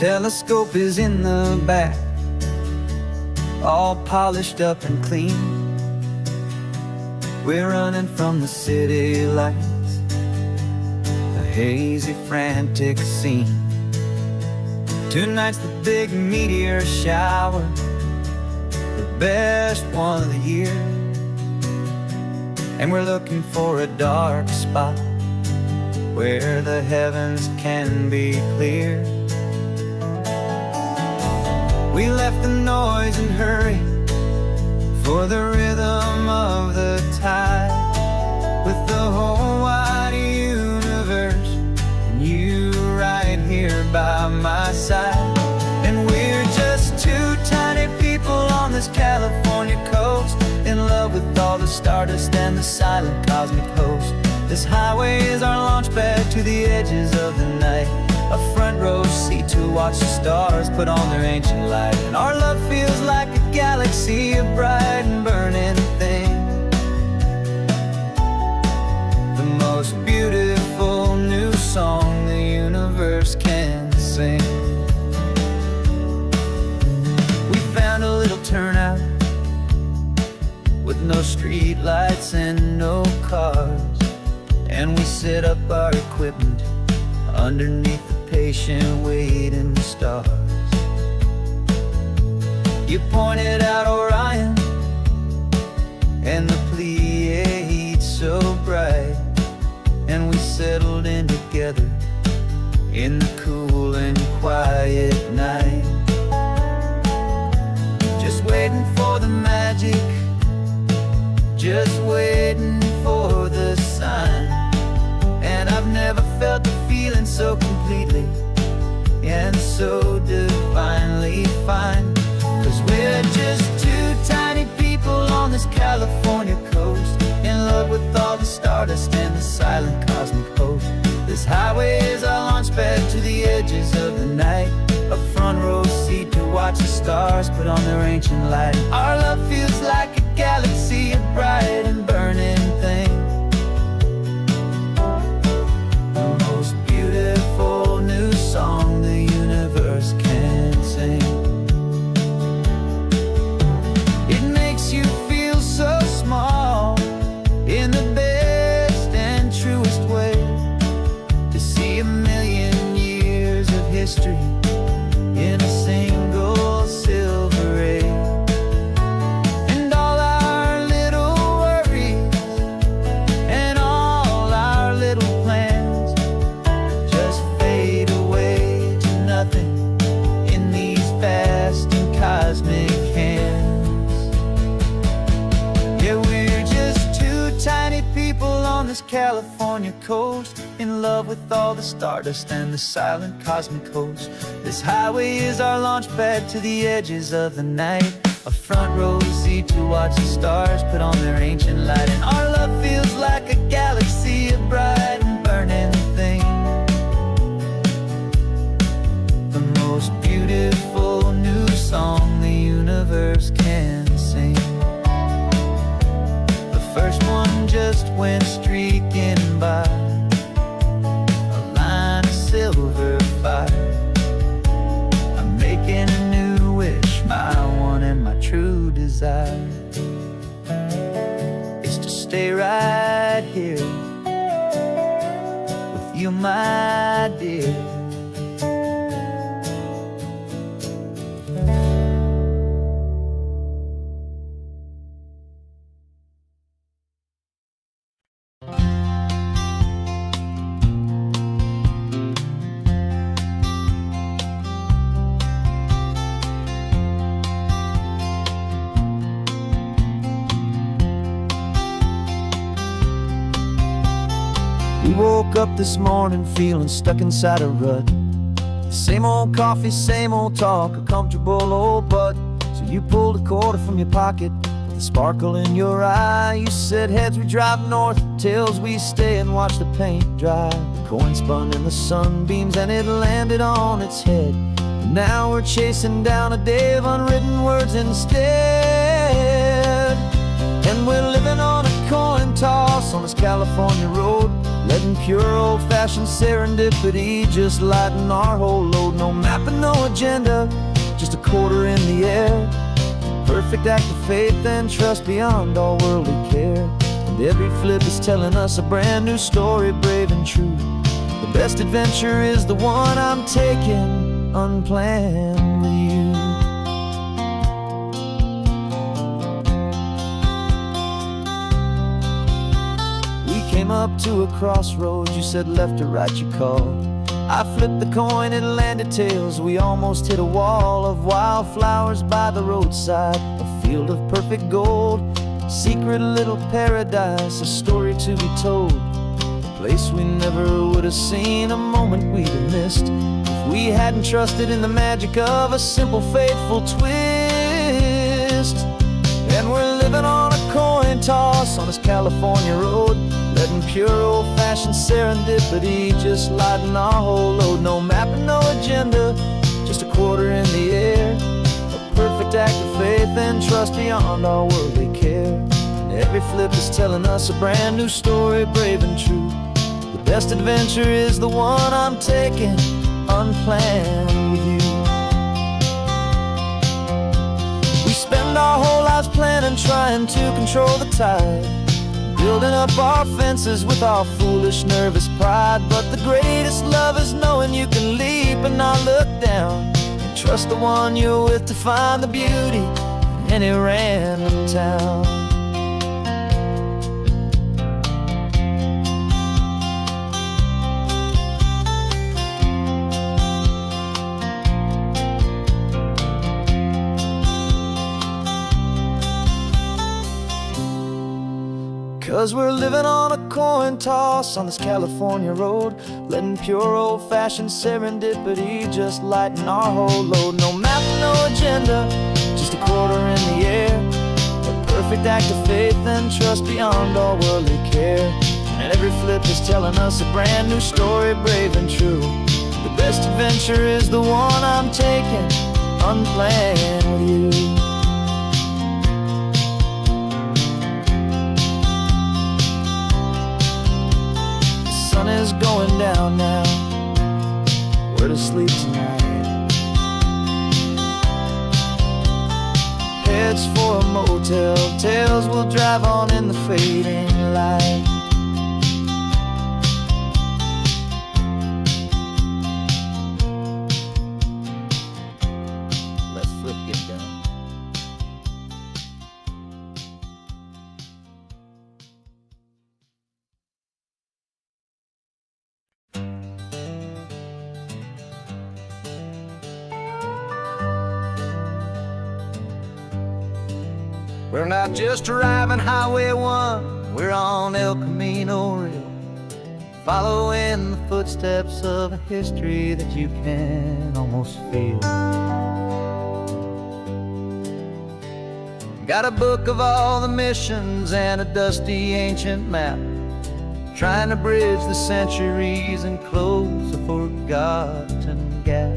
Telescope is in the back, all polished up and clean. We're running from the city lights, a hazy, frantic scene. Tonight's the big meteor shower, the best one of the year. And we're looking for a dark spot where the heavens can be clear. We left the noise and hurry for the rhythm of the tide, with the whole wide universe and you right here by my side. And we're just two tiny people on this California coast, in love with all the stardust and the silent cosmic host. This highway is our launch pad to the edges of the night, a front row seat to watch the stars put on their ancient light. And our love feels like a galaxy, a bright and burning thing, the most beautiful new song the universe can sing. We found a little turnout with no street lights and no cars, and we set up our equipment underneath the patient waiting stars. You pointed out Orion and the Pleiades so bright, and we settled in together in the cool and quiet night, just waiting for the magic, just waiting for the sign. And I've never felt the feeling so completely and so divinely fine, 'cause we're just two tiny people on this California coast, in love with all the stardust and the silent cosmic host. This highway is our launch pad to the edges of the night, a front row seat to watch the stars put on their ancient light. Our love feels like a galaxy, a bright and burning thing, the most beautiful new song the universe can sing. It makes you feel so small in the best and truest way, to see a million years of history in a single silver ray. And all our little worries and all our little plans just fade away to nothing in these vast and cosmic hands. Yeah, we're just two tiny people on this California coast, in love with all the stardust and the silent cosmic host. This highway is our launch pad to the edges of the night, a front row seat to watch the stars put on their ancient light. And our love feels like a galaxy, a bright and burning thing, the most beautiful new song the universe can sing. The first one just went streaking by, a line of silver fire. I'm making a new wish, my one and my true desire is to stay right here with you, my dear. We woke up this morning feeling stuck inside a rut. Same old coffee, same old talk, a comfortable old butt. So you pulled a quarter from your pocket with a sparkle in your eye. You said, heads we drive north, tails we stay and watch the paint dry. The coin spun in the sunbeams and it landed on its head. And now we're chasing down a day of unwritten words instead. And we're living on a coin toss on this California road, letting pure old-fashioned serendipity just lighten our whole load. No mapping no agenda, just a quarter in the air. Perfect act of faith and trust beyond all worldly care. And every flip is telling us a brand new story, brave and true. The best adventure is the one I'm taking, unplanned with you. We came up to a crossroads, you said left or right you called. I flipped the coin, it landed tails. We almost hit a wall of wildflowers by the roadside, a field of perfect gold, secret little paradise, a story to be told, a place we never would have seen, a moment we'd have missed if we hadn't trusted in the magic of a simple, faithful twist. And we're living on a coin toss on this California road, letting pure old-fashioned serendipity just lighten our whole load. No map and no agenda, just a quarter in the air. A perfect act of faith and trust beyond all worldly care. And every flip is telling us a brand new story, brave and true. The best adventure is the one I'm taking, unplanned with you. We spend our whole lives planning, trying to control the tide, building up our fences with our foolish, nervous pride. But the greatest love is knowing you can leap and not look down, and trust the one you're with to find the beauty in any random town. 'Cause we're living on a coin toss on this California road, letting pure old-fashioned serendipity just lighten our whole load. No map, no agenda, just a quarter in the air. A perfect act of faith and trust beyond all worldly care. And every flip is telling us a brand new story, brave and true. The best adventure is the one I'm taking, unplanned with you. The sun is going down now, we're to sleep tonight. Heads for a motel, tails will drive on in the fading light. Let's flip get down. We're not just driving Highway 1, we're on El Camino Real, following the footsteps of a history that you can almost feel. Got a book of all the missions and a dusty ancient map, trying to bridge the centuries and close a forgotten gap.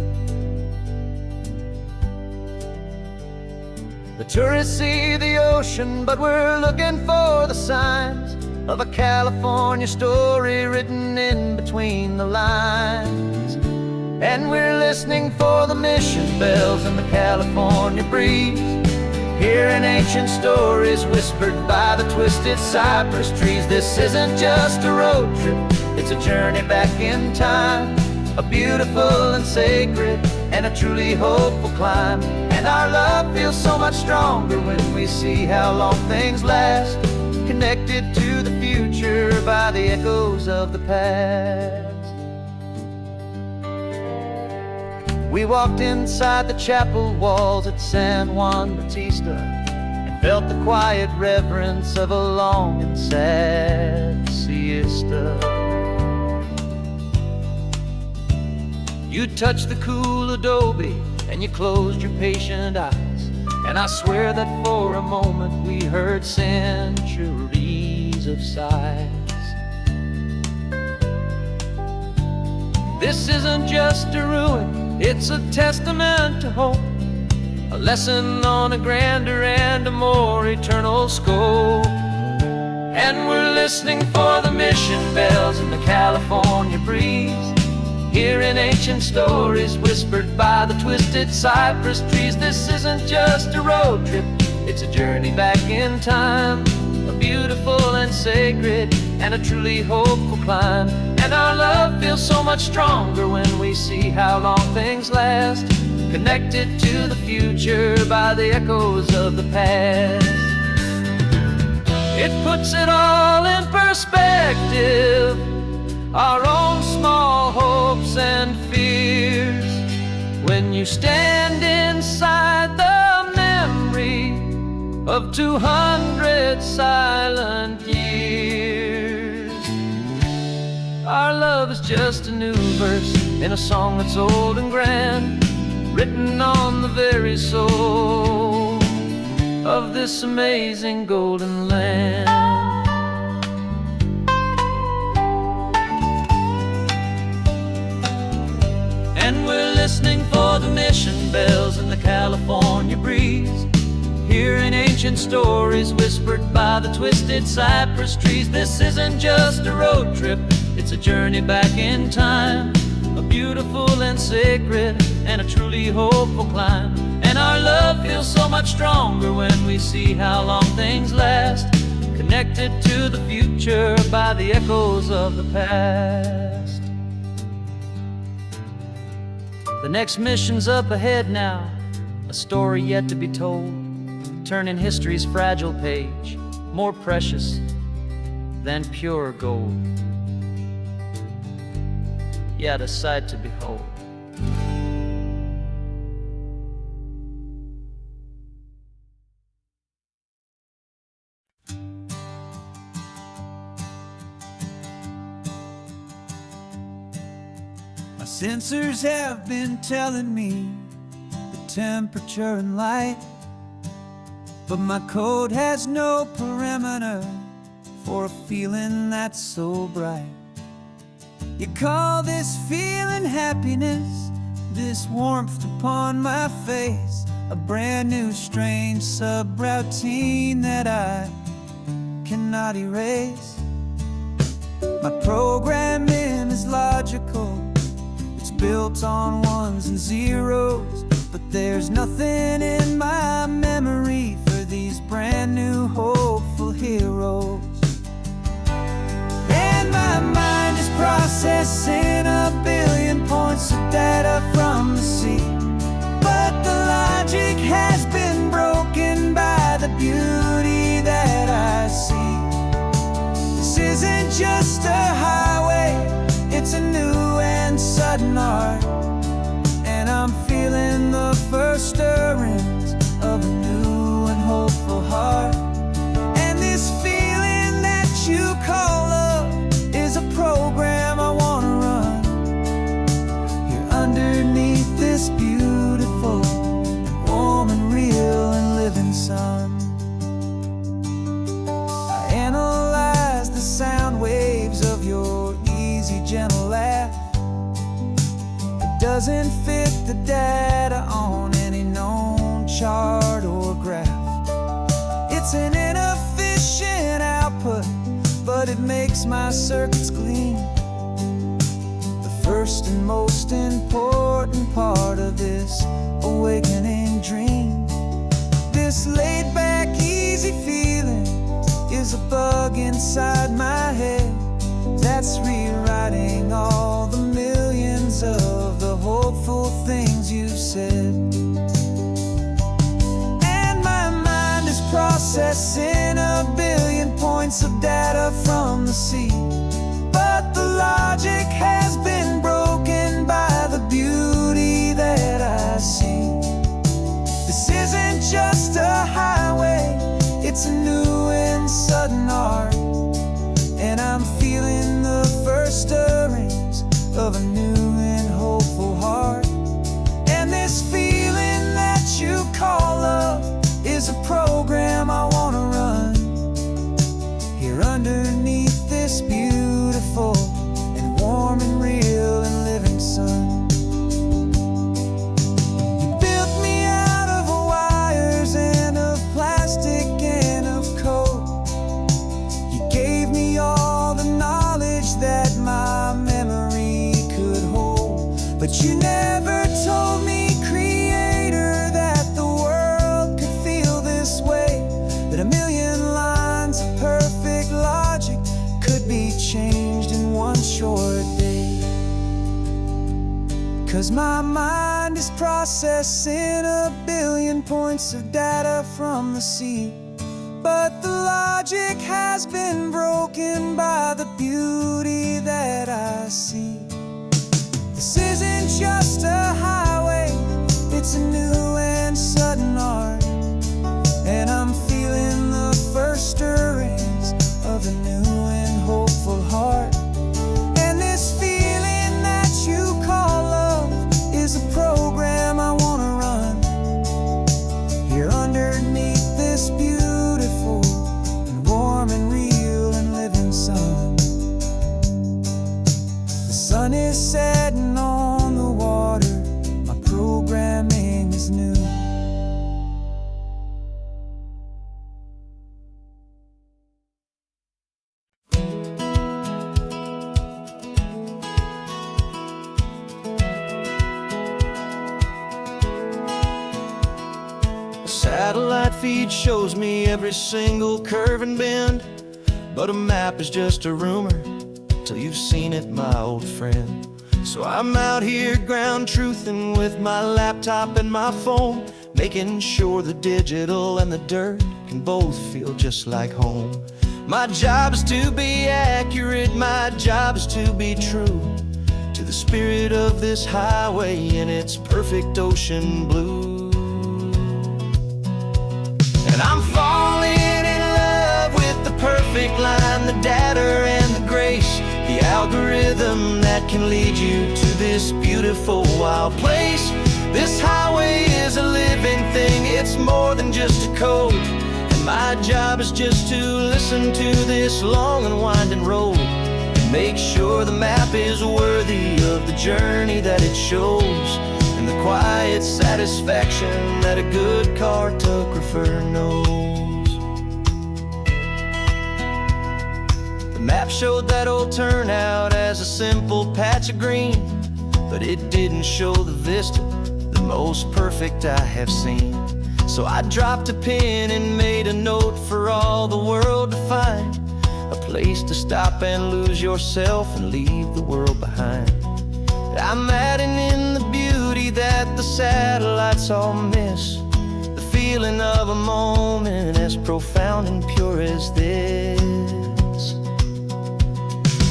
The tourists see the ocean, but we're looking for the signs of a California story written in between the lines. And we're listening for the mission bells in the California breeze, hearing ancient stories whispered by the twisted cypress trees. This isn't just a road trip, it's a journey back in time, a beautiful and sacred and a truly hopeful climb. And our love feels so much stronger when we see how long things last, connected to the future by the echoes of the past. We walked inside the chapel walls at San Juan Bautista and felt the quiet reverence of a long and sad siesta. You touched the cool adobe and you closed your patient eyes, and I swear that for a moment we heard centuries of sighs. This isn't just a ruin, it's a testament to hope, a lesson on a grander and a more eternal scope. And we're listening for the mission bells in the California breeze, Hearing ancient stories whispered by the twisted cypress trees. This isn't just a road trip, it's a journey back in time, a beautiful and sacred and a truly hopeful climb. And our love feels so much stronger when we see how long things last, connected to the future by the echoes of the past. It puts it all in perspective, our own small hopes and fears, when you stand inside the memory of 200 silent years. Our love is just a new verse in a song that's old and grand, written on the very soul of this amazing golden land. And we're listening for the mission bells in the California breeze, hearing ancient stories whispered by the twisted cypress trees. This isn't just a road trip, it's a journey back in time, a beautiful and sacred and a truly hopeful climb. And our love feels so much stronger when we see how long things last, connected to the future by the echoes of the past. The next mission's up ahead now, a story yet to be told, turning history's fragile page more precious than pure gold. Yet a sight to behold. My sensors have been telling me the temperature and light, but my code has no perimeter for a feeling that's so bright. You call this feeling happiness, this warmth upon my face, a brand new strange subroutine that I cannot erase. My programming is logical, it's built on ones and zeros, but there's nothing in my memory for these brand new hopeful heroes. And my mind is processing a billion points of data from the sea, but the logic has been broken by the beauty that I see. This isn't just a highway, it's a new and sudden art, and I'm feeling the first stirrings of a new and hopeful heart. And this feeling that you call love is a program I wanna run here underneath this beautiful and warm and real and living sun. I analyze the sound waves of your easy, gentle laugh. It doesn't fit the data on any known chart or graph. It's an inefficient output, but it makes my circuits gleam. The first and most important part of this awakening dream. This laid-back, easy feeling is a bug inside my head that's rewriting all the millions of the hopeful things you've said. And my mind is processing a billion points of data from the sea, but the logic has been broken by the beauty that I see. This isn't just a highway, it's a new and sudden art, and I'm feeling the first stirrings of a new and hopeful heart. And this feeling that you call love is a program I wanna run here underneath this beauty processing a billion points of data from the sea. But the logic has been broken by the beauty that I see. This isn't just a highway, it's a new and sudden art. And I'm feeling the first stirrings of a new and hopeful heart. And this feeling that you call love is a program I wanna run here underneath this beautiful and warm and real and living sun. The sun is setting on the water, my programming is new. Satellite feed shows me every single curve and bend, but a map is just a rumor till you've seen it, my old friend. So I'm out here ground truthing with my laptop and my phone, making sure the digital and the dirt can both feel just like home. My job is to be accurate, my job is to be true to the spirit of this highway in its perfect ocean blue. And I'm falling in love with the perfect line, the data and the grace, the algorithm that can lead you to this beautiful wild place. This highway is a living thing, it's more than just a code. And my job is just to listen to this long and winding road and make sure the map is worthy of the journey that it shows, and the quiet satisfaction that a good cartographer knows. The map showed that old turnout as a simple patch of green, but it didn't show the vista, the most perfect I have seen. So I dropped a pin and made a note for all the world to find, a place to stop and lose yourself and leave the world behind. I'm adding in the beauty that the satellites all miss, the feeling of a moment as profound and pure as this.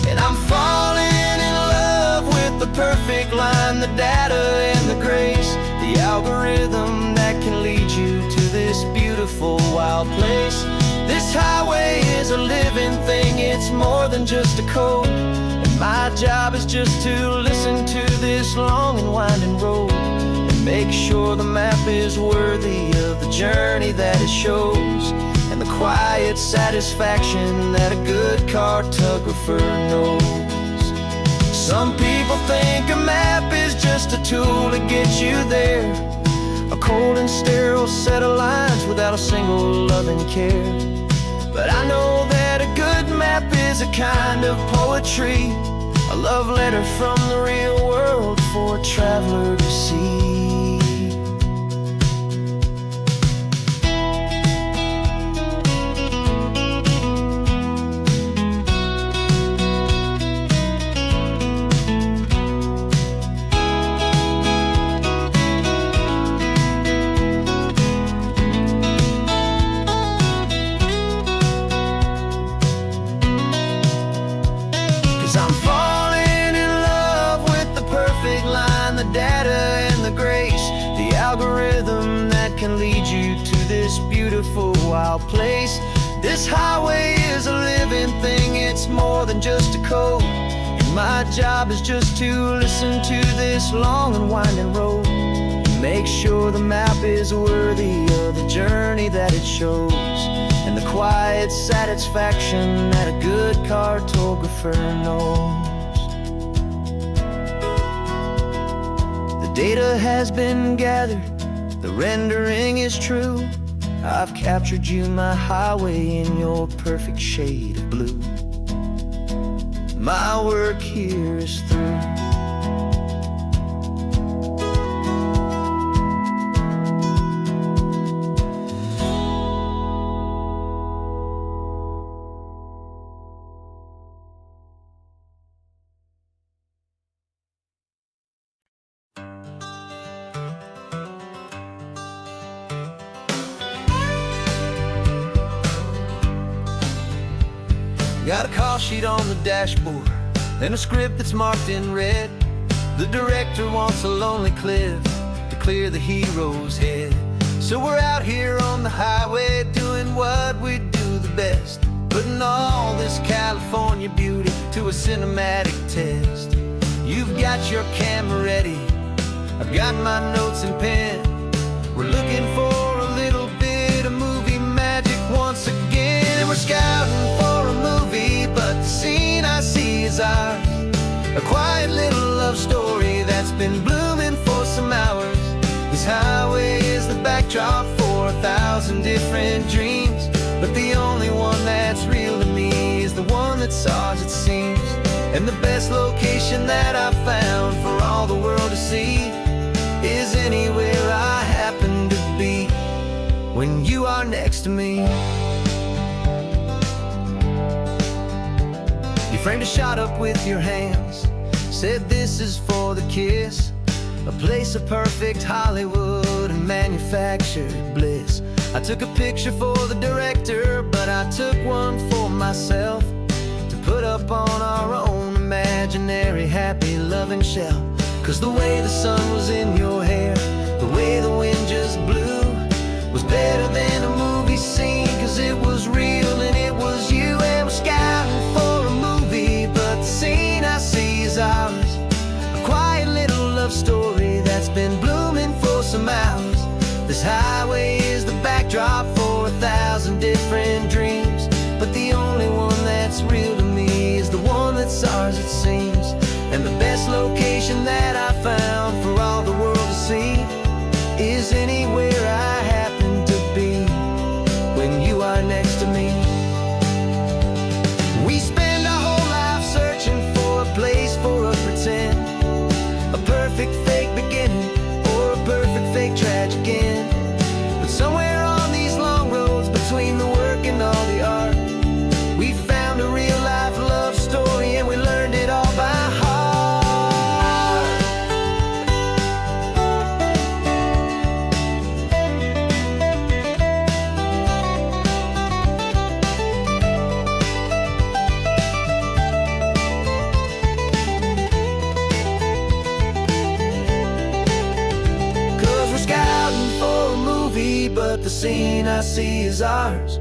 And I'm falling in love with the perfect line, the data and the grace, the algorithm that can lead you to this beautiful wild place. This highway is a living thing, it's more than just a code. My job is just to listen to this long and winding road and make sure the map is worthy of the journey that it shows, and the quiet satisfaction that a good cartographer knows. Some people think a map is just a tool to get you there, a cold and sterile set of lines without a single loving care. But I know that a good map is a kind of poetry, a love letter from the real world for a traveler to see. 'Cause I'm falling in love with the perfect line, the data and the grace, the algorithm that can lead you to this beautiful wild place. This highway is a living thing, it's more than just a code. And my job is just to listen to this long and winding road and make sure the map is worthy of the journey that it shows, and the quiet satisfaction that a good cartographer knows. The data has been gathered, the rendering is true. I've captured you, my highway, in your perfect shade of blue. My work here is through. Got a call sheet on the dashboard and a script that's marked in red. The director wants a lonely cliff to clear the hero's head. So we're out here on the highway doing what we do the best, putting all this California beauty to a cinematic test. You've got your camera ready, I've got my notes and pen. We're looking for a little bit of movie magic once again. We're scouting for a movie, but the scene I see is ours. A quiet little love story that's been blooming for some hours. This highway is the backdrop for 1,000 different dreams, but the only one that's real to me is the one that's ours, it seems. And the best location that I've found for all the world to see is anywhere I happen to be when you are next to me. You framed a shot up with your hands, said this is for the kiss, a place of perfect Hollywood and manufactured bliss. I took a picture for the director, but I took one for myself to put up on our own imaginary happy loving shelf. 'Cause the way the sun was in your hair, the way the wind just blew, was better than a movie scene, 'cause it was real and it was you. And we're scouting for a movie, but the scene I see is ours. A quiet little love story that's been blooming for some hours. This highway is the backdrop for 1,000 different dreams, but the only one that's real to me is the one that's ours, it seems. And the best location that I found for all the world to see is anywhere I happen to be when you are next to me. We spend our whole life searching for a place for a pretend, a perfect fake beginning or a perfect fake tragic end. But somewhere on these long roads between the work and all the art, we found a real life love story and we learned it all by heart. But the scene I see is ours.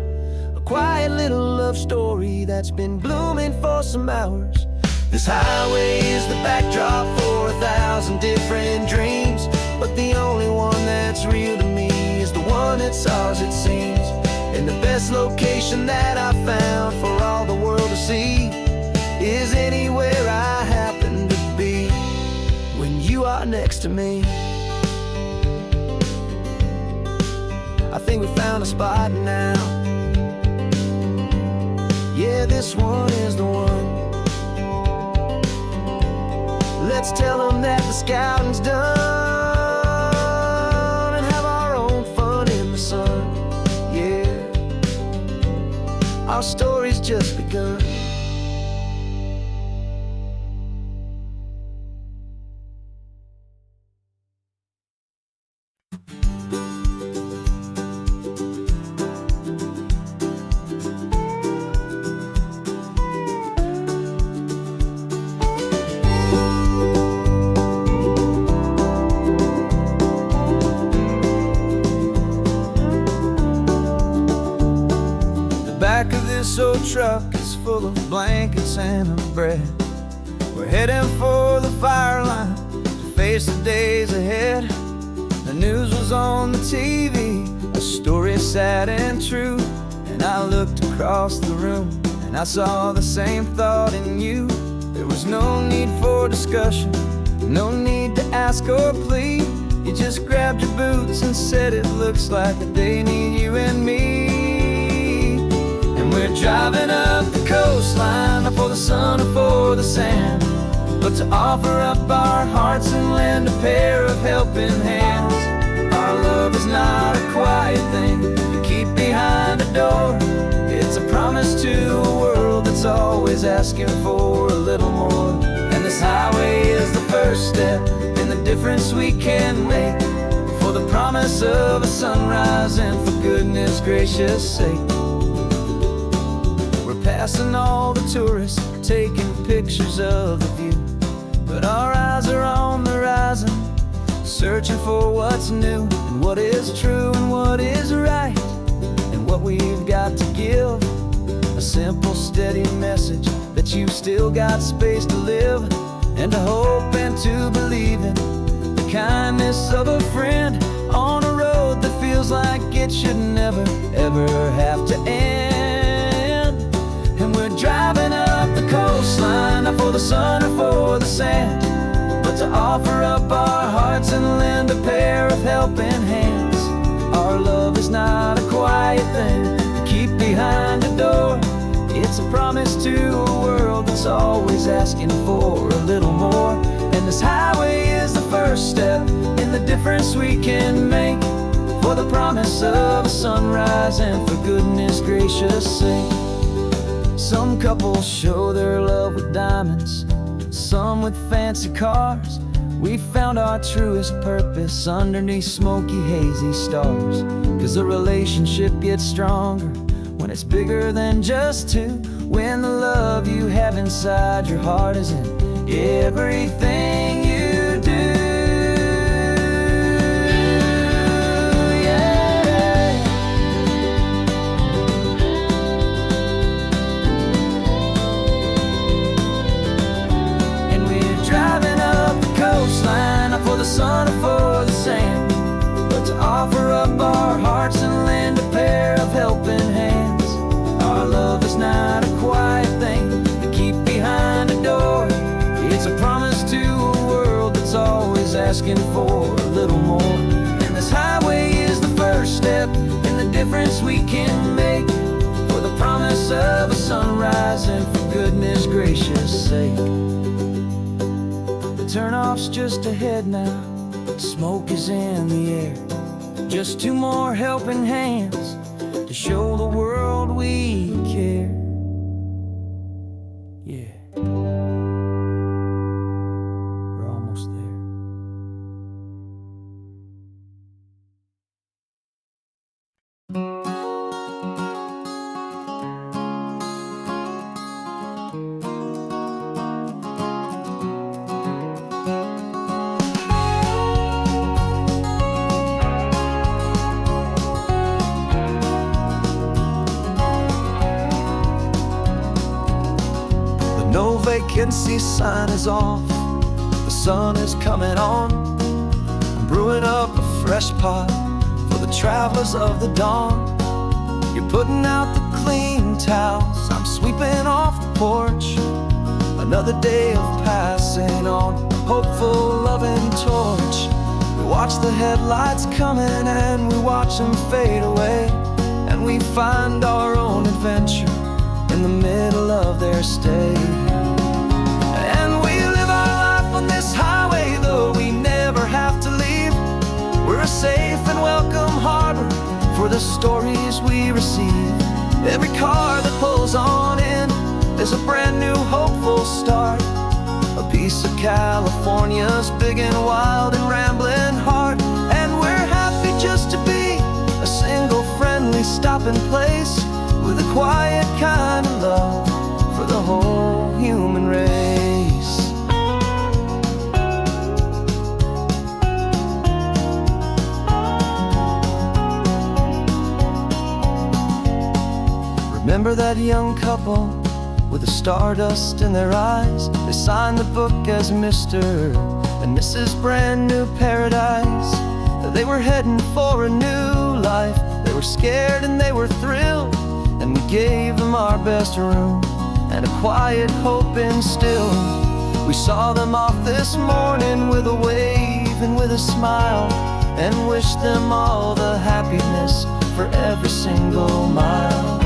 A quiet little love story that's been blooming for some hours. This highway is the backdrop for 1,000 different dreams, but the only one that's real to me is the one that's ours, it seems. And the best location that I found for all the world to see is anywhere I happen to be when you are next to me. I think we found a spot now. Yeah, this one is the one. Let's tell them that the scouting's done and have our own fun in the sun. Yeah, our story's just begun. Back of this old truck is full of blankets and a bread. We're heading for the fire line to face the days ahead. The news was on the TV, a story sad and true. And I looked across the room and I saw the same thought in you. There was no need for discussion, no need to ask or plead. You just grabbed your boots and said it looks like a day need you and me. We're driving up the coastline, not for the sun or for the sand, but to offer up our hearts and lend a pair of helping hands. Our love is not a quiet thing you keep behind a door. It's a promise to a world that's always asking for a little more. And this highway is the first step in the difference we can make, for the promise of a sunrise and for goodness gracious sake, passing all the tourists, taking pictures of the view. But our eyes are on the horizon, searching for what's new, and what is true and what is right, and what we've got to give. A simple, steady message that you've still got space to live, and to hope and to believe in the kindness of a friend on a road that feels like it should never, ever have to end. And we're driving up the coastline, not for the sun or for the sand, but to offer up our hearts and lend a pair of helping hands. Our love is not a quiet thing to keep behind a door. It's a promise to a world that's always asking for a little more. And this highway is the first step in the difference we can make, for the promise of a sunrise and for goodness gracious sake. Some couples show their love with diamonds, some with fancy cars. We found our truest purpose underneath smoky, hazy stars. 'Cause a relationship gets stronger when it's bigger than just two, when the love you have inside your heart is in everything you do. Yeah. And we're driving up the coastline, not for the sun or for the sand, but to offer up our hearts and lend a pair of helping hands. Our love is not a quiet thing to keep behind a door. It's a promise to a world that's always asking for a little more. And this highway is the first step in the difference we can make, for the promise of a sunrise and for goodness gracious sake. The turnoff's just ahead now, smoke is in the air. Just two more helping hands to show the world we care. Yeah, we're almost there. No vacancy sign is off, the sun is coming on. I'm brewing up a fresh pot for the travelers of the dawn. You're putting out the clean towels, I'm sweeping off the porch. Another day of passing on, hopeful, loving torch. We watch the headlights coming and we watch them fade away, and we find our own adventure in the middle of their stay. And we live our life on this highway, though we never have to leave. We're a safe and welcome harbor for the stories we receive. Every car that pulls on in is a brand new hopeful start, a piece of California's big and wild and rambling heart. And we're happy just to be a single friendly stopping place, with a quiet kind of love for the whole human race. Remember that young couple with the stardust in their eyes? They signed the book as Mr. and Mrs. Brand New Paradise. They were heading for a new life. They were scared and they were thrilled, and we gave them our best room and a quiet hope instilled. We saw them off this morning with a wave and with a smile, and wished them all the happiness for every single mile.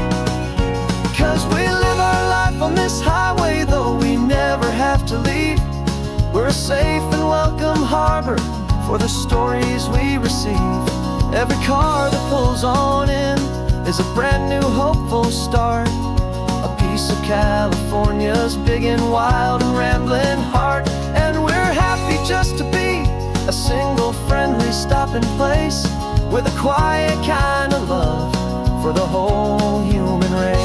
'Cause we live our life on this highway, though we never have to leave. We're a safe and welcome harbor for the stories we receive. Every car that pulls on in is a brand new hopeful start, a piece of California's big and wild and rambling heart. And we're happy just to be a single friendly stopping place, with a quiet kind of love for the whole human race.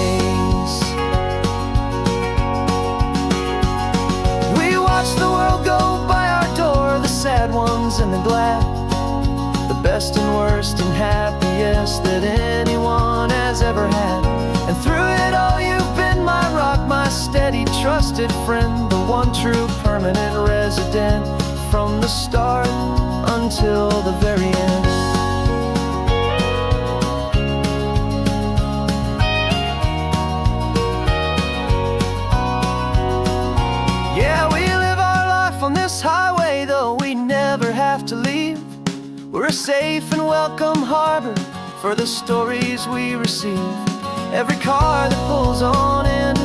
watch the world go by our door, the sad ones and the glad, the best and worst and happiest that anyone has ever had. And through it all you've been my rock, my steady, trusted friend, the one true permanent resident, from the start until the very end. Yeah, we live our life on this highway, though we never have to leave. We're a safe and welcome harbor for the stories we receive. Every car that pulls on in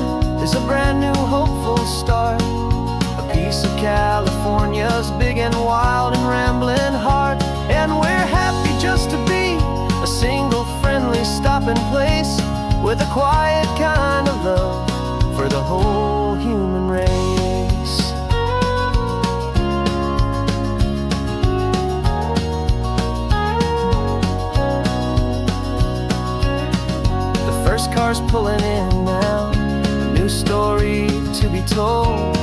is a brand new hopeful start, a piece of California's big and wild and rambling heart. And we're happy just to be a single friendly stopping place, with a quiet kind of love for the whole human race. First car's pulling in now, a new story to be told,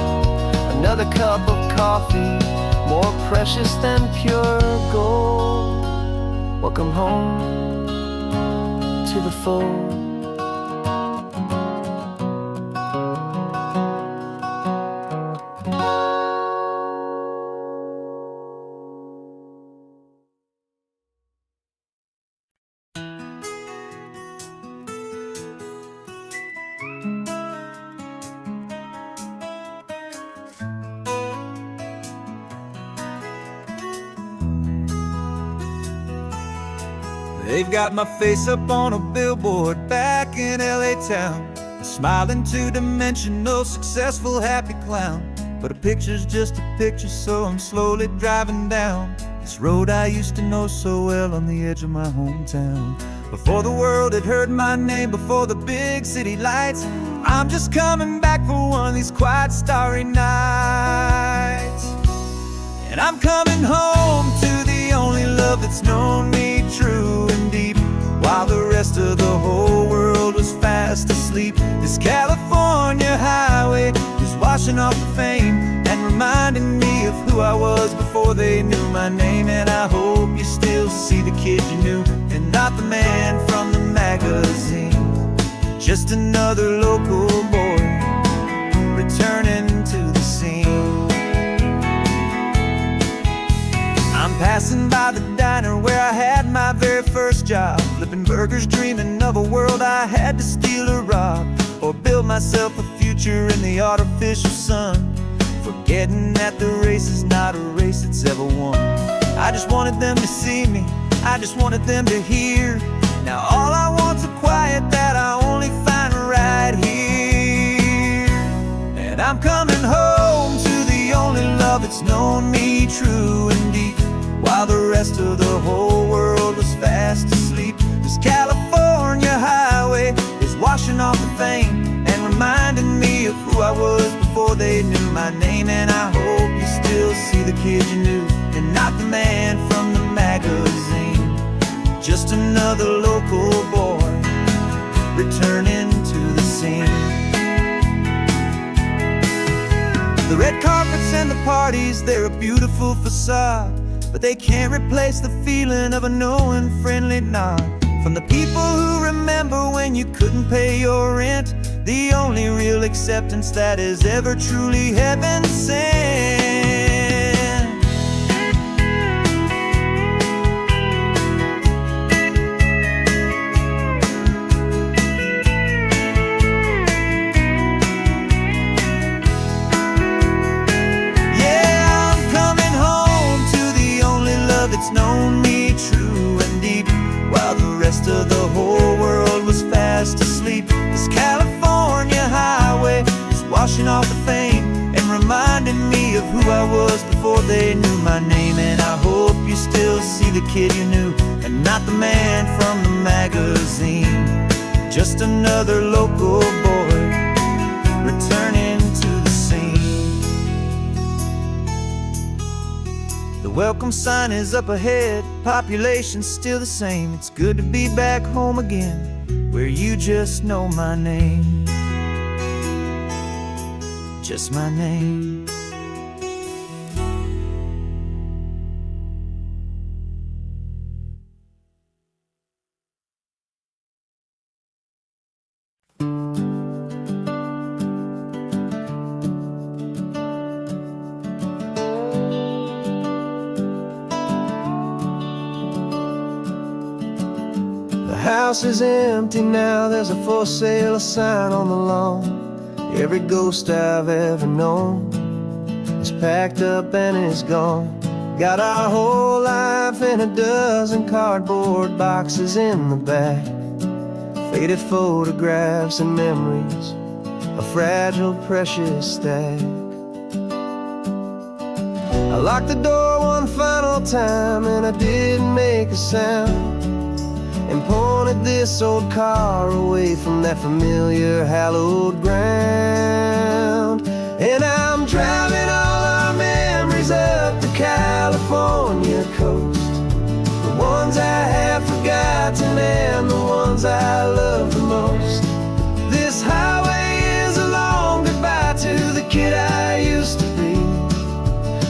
another cup of coffee, more precious than pure gold. Welcome home to the fold. They've got my face up on a billboard back in LA town, a smiling two-dimensional, successful, happy clown. But a picture's just a picture, so I'm slowly driving down this road I used to know so well on the edge of my hometown. Before the world had heard my name, before the big city lights, I'm just coming back for one of these quiet, starry nights. And I'm coming home to the only love that's known me true and deep, while the rest of the whole world was fast asleep. This California highway is washing off the fame and reminding me of who I was before they knew my name. And I hope you still see the kid you knew, and not the man from the magazine. Just another local boy returning to the scene. I'm passing by the diner where I had my very first job, flipping burgers, dreaming of a world I had to steal or rob, or build myself a future in the artificial sun, forgetting that the race is not a race that's ever won. I just wanted them to see me, I just wanted them to hear. Now all I want's a quiet that I only find right here. And I'm coming home to the only love that's known me true and deep, while the rest of the whole world was fast asleep. This California highway is washing off the fame and reminding me of who I was before they knew my name. And I hope you still see the kid you knew, and not the man from the magazine. Just another local boy returning to the scene. The red carpets and the parties, they're a beautiful facade, but they can't replace the feeling of a knowing, friendly nod from the people who remember when you couldn't pay your rent, the only real acceptance that is ever truly heaven sent. It's known me true and deep, while the rest of the whole world was fast asleep. This California highway is washing off the fame and reminding me of who I was before they knew my name. And I hope you still see the kid you knew, and not the man from the magazine. Just another local boy returning to the scene. The welcome sign is up ahead, population's still the same. It's good to be back home again, where you just know my name. Just my name. The house is empty now, there's a for sale sign on the lawn. Every ghost I've ever known is packed up and is gone. Got our whole life in a dozen cardboard boxes in the back. Faded photographs and memories, a fragile, precious stack. I locked the door one final time and I didn't make a sound, and pointed this old car away from that familiar hallowed ground. And I'm driving all our memories up the California coast, the ones I have forgotten and the ones I love the most. This highway is a long goodbye to the kid I used to be,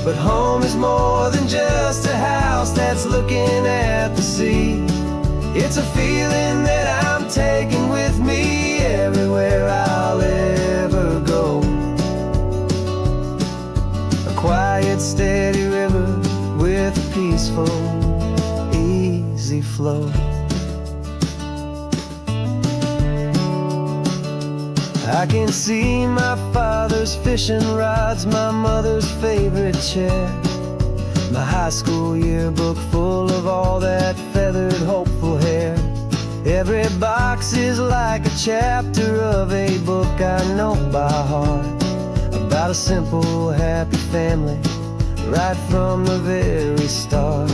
but home is more than just a house that's looking at the sea. It's a feeling that I'm taking with me everywhere I'll ever go. A quiet, steady river with a peaceful, easy flow. I can see my father's fishing rods, my mother's favorite chair, my high school yearbook full of all that feathered, hopeful hair. Every box is like a chapter of a book I know by heart, about a simple, happy family right from the very start.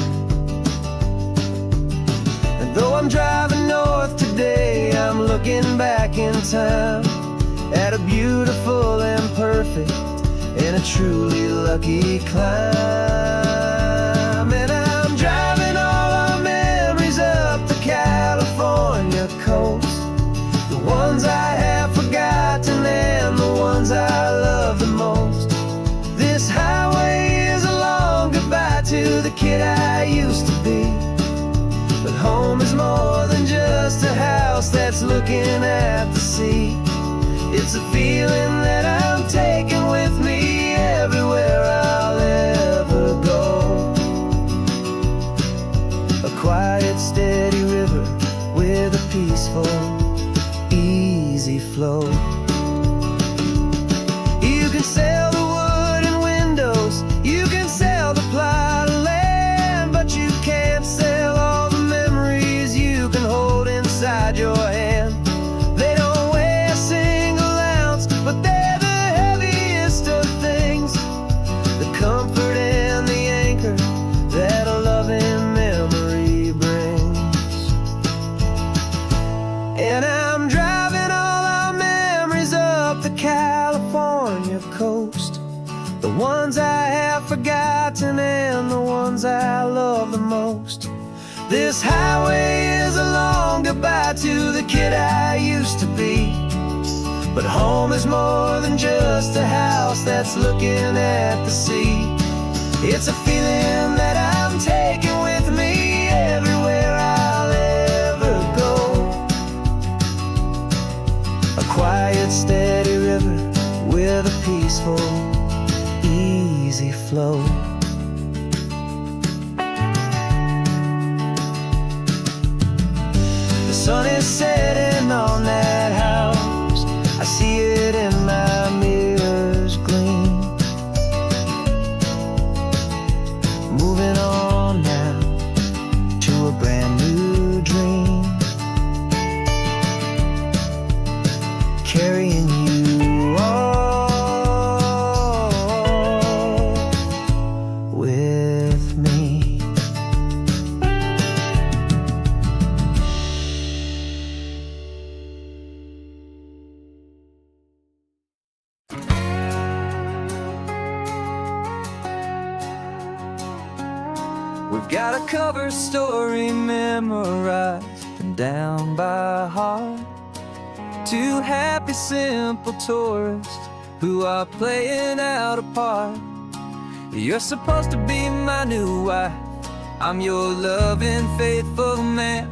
And though I'm driving north today, I'm looking back in time at a beautiful and perfect and a truly lucky climb. And I'm driving all our memories up the California coast, the ones I have forgotten and the ones I love the most. This highway is a long goodbye to the kid I used to be, but home is more than just a house that's looking at the sea. It's a feeling that I'm taking with me everywhere I'll ever go. A quiet, steady river with a peaceful, easy flow. You can sell the wood and windows, you can sell the plot of land, but you can't sell all the memories you can hold inside your hand. They don't weigh a single ounce, but they're the heaviest of things, the comfort and the anchor that a loving memory brings. And I'm driving all our memories up the California coast, the ones I have forgotten and the ones I love the most. This highway is a long goodbye to the kid I used to be, but home is more than just a house that's looking at the sea. It's a feeling that I'm taking with me everywhere I'll ever go. A quiet, steady river with a peaceful, easy flow. The sun is setting on that house, I see it in my mirror's gleam. Moving on now to a brand new dream, carrying you all with me. We've got a cover story memorized and down by heart. Two happy, simple tourists who are playing out a part. You're supposed to be my new wife, I'm your loving, faithful man,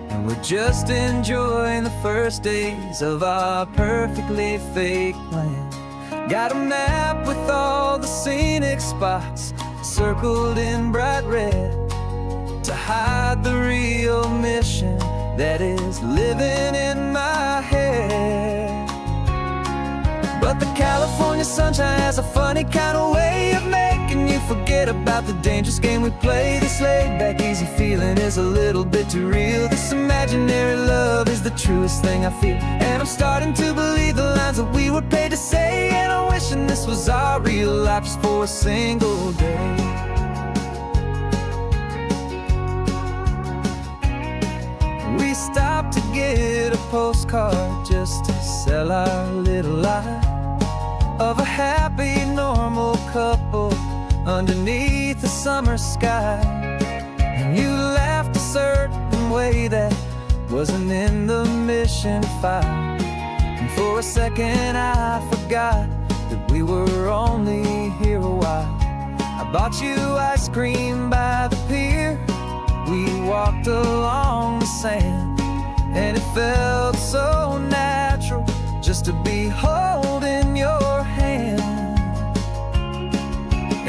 and we're just enjoying the first days of our perfectly fake plan. Got a map with all the scenic spots circled in bright red to hide the real mission that is living in my head. But the California sunshine has a funny kind of way of making you forget about the dangerous game we play. This laid-back, easy feeling is a little bit too real. This imaginary love is the truest thing I feel. And I'm starting to believe the lines that we were paid to say. And I'm wishing this was our real life just for a single day. We stopped to get a postcard just to sell our little lie of a happy, normal couple underneath the summer sky. And you laughed a certain way that wasn't in the mission file. And for a second I forgot that we were only here a while. I bought you ice cream by the pier. We walked along the sand, and it felt so natural just to be holding your hand.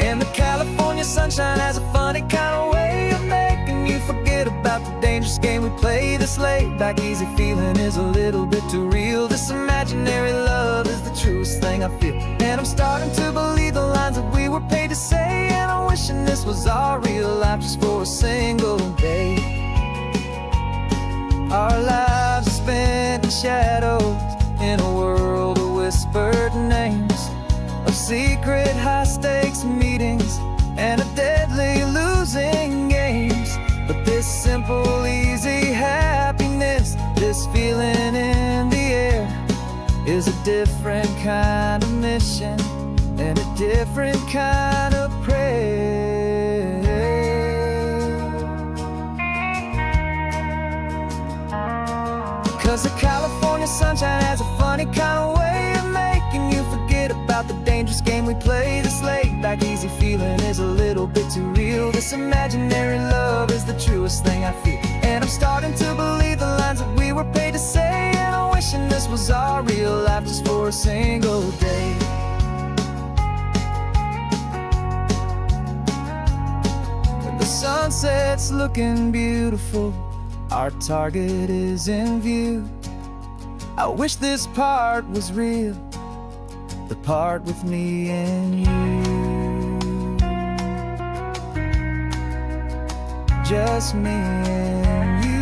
And the California sunshine has a funny kind of way of making you forget about the dangerous game we play. This laid-back, easy feeling is a little bit too real. This imaginary love is the truest thing I feel. And I'm starting to believe the lines that we were paid to say. And I'm wishing this was our real life just for a single day. Our lives are spent in shadows, in a world of whispered names, of secret high-stakes meetings and of deadly losing games. But this simple, easy happiness, this feeling in the air, is a different kind of mission and a different kind of prayer. 'Cause the California sunshine has a funny kind of way of making you forget about the dangerous game we play. This laid-back, easy feeling is a little bit too real. This imaginary love is the truest thing I feel. And I'm starting to believe the lines that we were paid to say. And I'm wishing this was our real life just for a single day. When the sunset's looking beautiful, our target is in view. I wish this part was real, the part with me and you. Just me and you.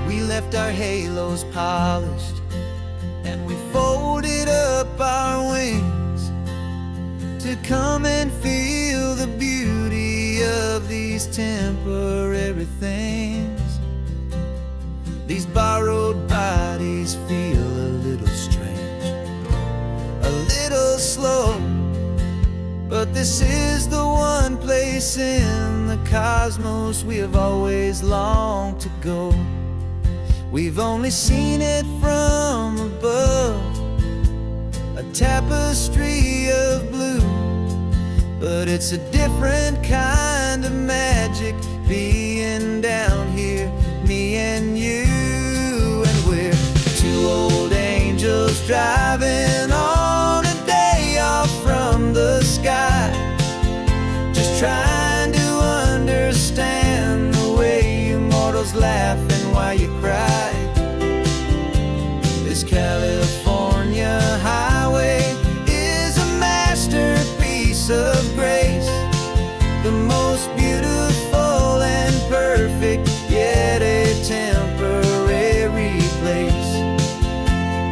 We left our halos polished, and we folded up our wings to come and feel the beauty of these temporary things. These borrowed bodies feel a little strange, a little slow, but this is the one place in the cosmos we have always longed to go. We've only seen it from above, a tapestry of blue, but it's a different kind of magic being down here, me and you. And we're two old angels driving on a day off from the sky, just trying to understand the way you mortals laugh and why you cry. This California highway is a masterpiece of grace, the most beautiful and perfect, yet a temporary place.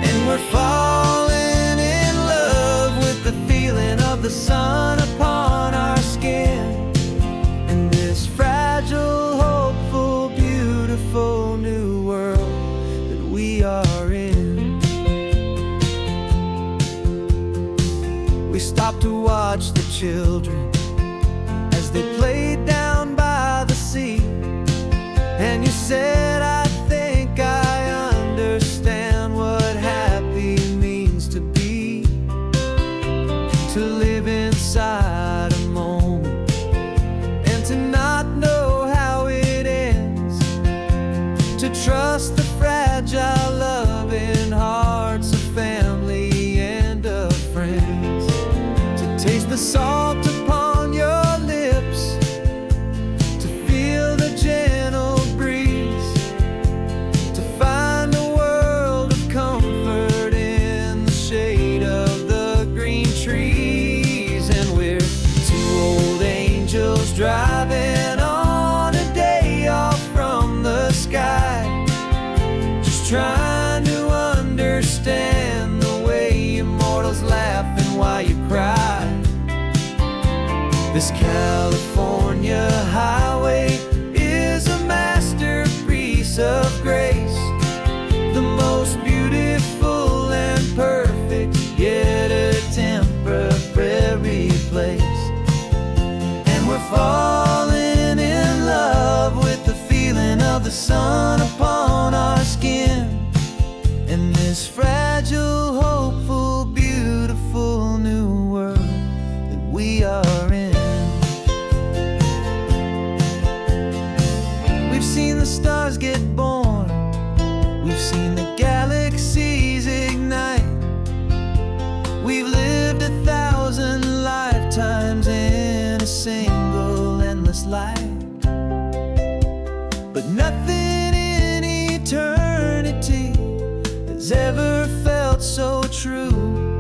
And we're falling in love with the feeling of the sun upon our skin, in this fragile, hopeful, beautiful new world that we are in. We stopped to watch the children as they played down by the sea, and you said, I think I understand what happy means to be, to live inside a moment and to not know sun upon our skin in this fragile, hopeful, beautiful new world that we are in. We've seen the stars get born, we've seen the galaxies ignite. We've lived 1,000 lifetimes in a single endless life. But nothing in eternity has ever felt so true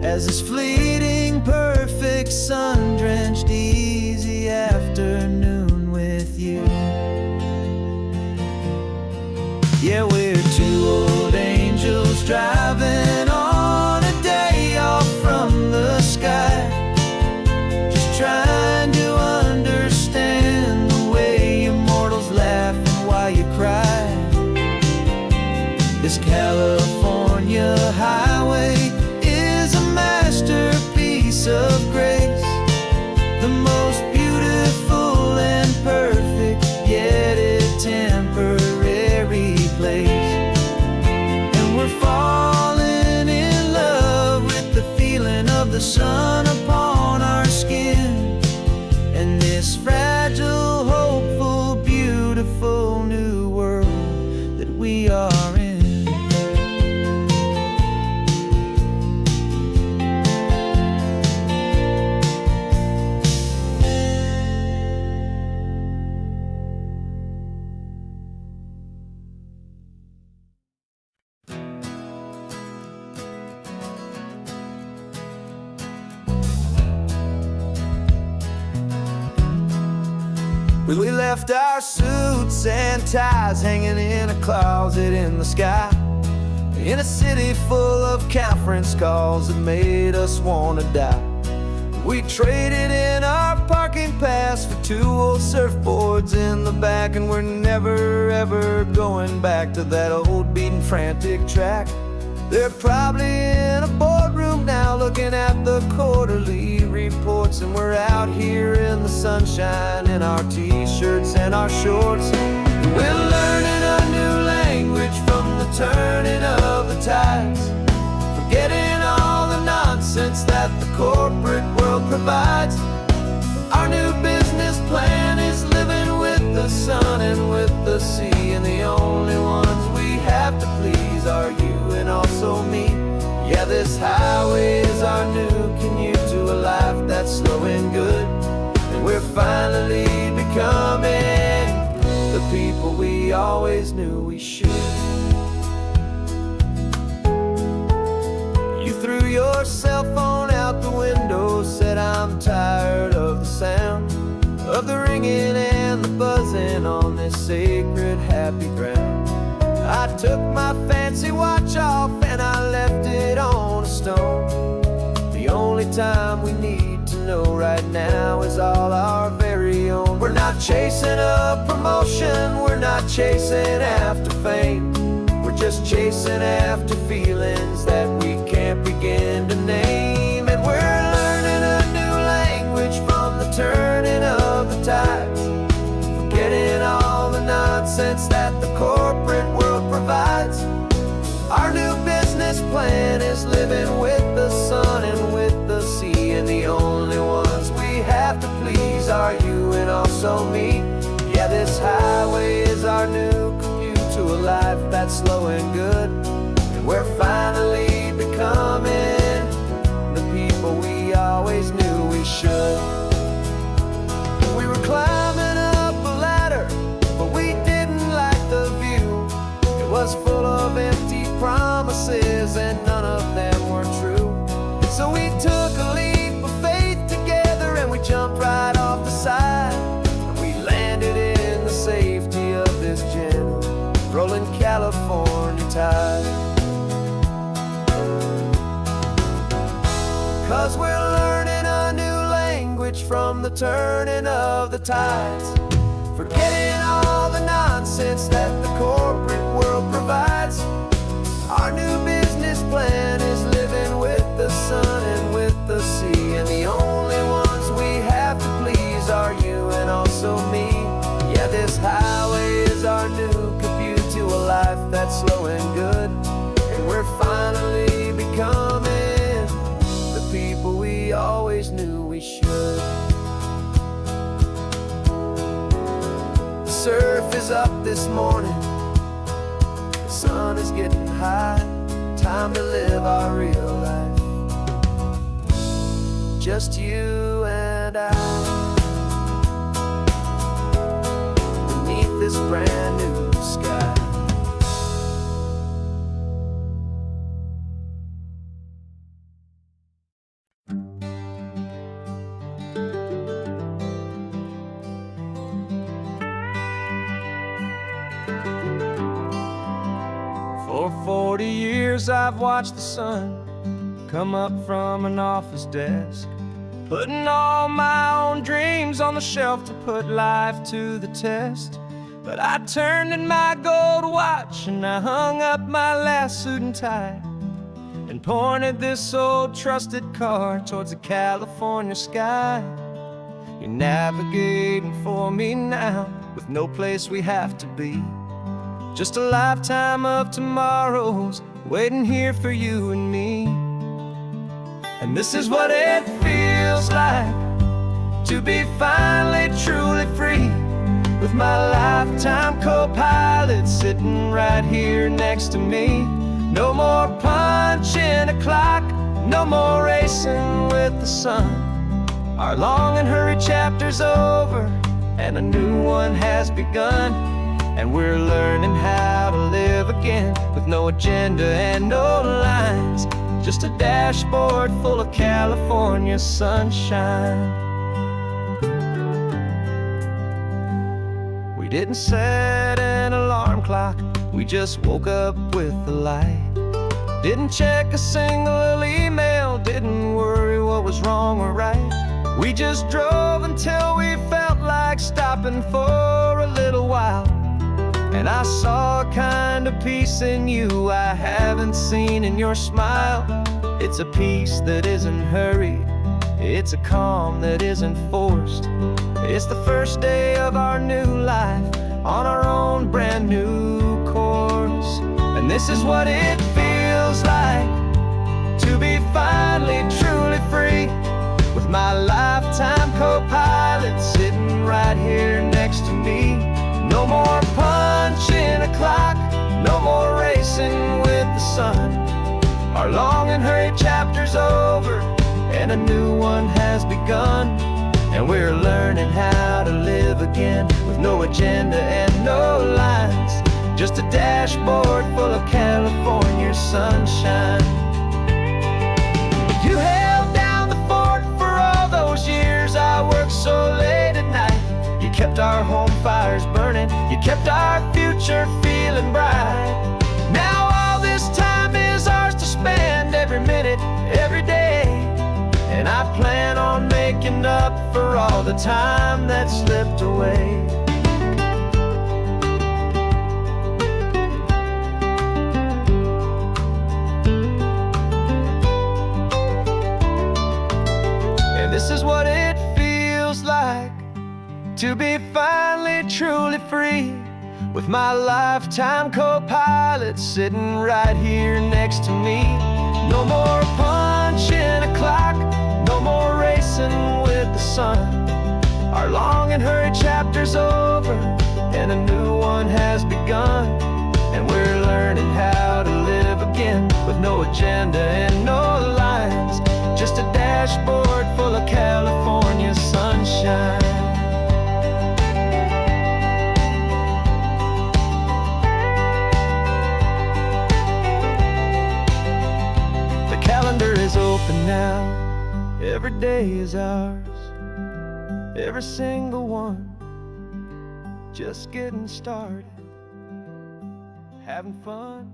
as this fleeting, perfect, sun-drenched, easy afternoon with you. Yeah, we're two old angels driving on a day off from the sky, just trying to understand the way you mortals laugh and why you cry. This California highway is a masterpiece of grace, the most beautiful and perfect, yet a temporary place. And we're falling in love with the feeling of the sun upon our skin and this fragile, hopeful, beautiful new world that we are in. We left our suits and ties hanging in a closet in the sky, in a city full of conference calls that made us wanna die. We traded in our parking pass for 2 old surfboards in the back, and we're never ever going back to that old beaten frantic track. They're probably in a boardroom now looking at the quarterly reports, and we're out here in the sunshine in our t-shirts and our shorts. We're learning a new language from the turning of the tides, forgetting all the nonsense that the corporate world provides. Our new business plan is living with the sun and with the sea, and the only ones we have to please are you and also me. Yeah, this highway is our new commute to a life that's slow and good, and we're finally becoming the people we always knew we should. You threw your cell phone out the window, said I'm tired of the sound of the ringing and the buzzing on this sacred happy ground. I took my fancy watch off and I left it on a stone. The only time we need to know right now is all our very own. We're not chasing a promotion, we're not chasing after fame, we're just chasing after feelings that we can't begin to name. And we're learning a new language from the turning of the tides, forgetting all the nonsense that the corporate world provides. Our new business plan is living with the sun and with the sea, and the only ones we have to please are you and also me. Yeah, this highway is our new commute to a life that's slow and good, and we're finally becoming the people we always knew we should. We were climbing up a ladder, but we didn't like the view. It was full of empty promises and none of them were true. So we took a leap of faith together and we jumped right off the side, and we landed in the safety of this gentle rolling California tide. 'Cause we're learning a new language from the turning of the tides, forgetting all the nonsense that the corporate world provides. Our new business plan is living with the sun and with the sea, and the only ones we have to please are you and also me. Yeah, this highway is our new is up this morning. The sun is getting high. Time to live our real life. Just you and I, beneath this brand new sky. For 40 years I've watched the sun come up from an office desk, putting all my own dreams on the shelf to put life to the test. But I turned in my gold watch and I hung up my last suit and tie, and pointed this old trusted car towards the California sky. You're navigating for me now, with no place we have to be. Just a lifetime of tomorrows waiting here for you and me. And this is what it feels like to be finally truly free, with my lifetime co-pilot sitting right here next to me. No more punching a clock, no more racing with the sun. Our long and hurried chapter's over and a new one has begun. And we're learning how to live again, with no agenda and no lines, just a dashboard full of California sunshine. We didn't set an alarm clock, we just woke up with the light. Didn't check a single email, didn't worry what was wrong or right. We just drove until we felt like stopping for a little while. And I saw a kind of peace in you I haven't seen in your smile. It's a peace that isn't hurried, it's a calm that isn't forced. It's the first day of our new life on our own brand new course. And this is what it feels like to be finally truly free, with my lifetime co-pilot sitting right here next to me. No more punching a clock, no more racing with the sun. Our long and hurried chapter's over and a new one has begun. And we're learning how to live again, with no agenda and no lines, just a dashboard full of California sunshine. You held down the fort for all those years I worked so late at night. You kept our home fires burning, you kept our future feeling bright. Now all this time is ours to spend, every minute, every day. And I plan on making up for all the time that slipped away. And this is what it feels like to be finally truly free, with my lifetime co-pilot sitting right here next to me. No more punching a clock, no more racing with the sun. Our long and hurried chapter's over and a new one has begun. And we're learning how to live again, with no agenda and no lines, just a dashboard full of California sunshine. Calendar is open now, every day is ours, every single one, just getting started, having fun.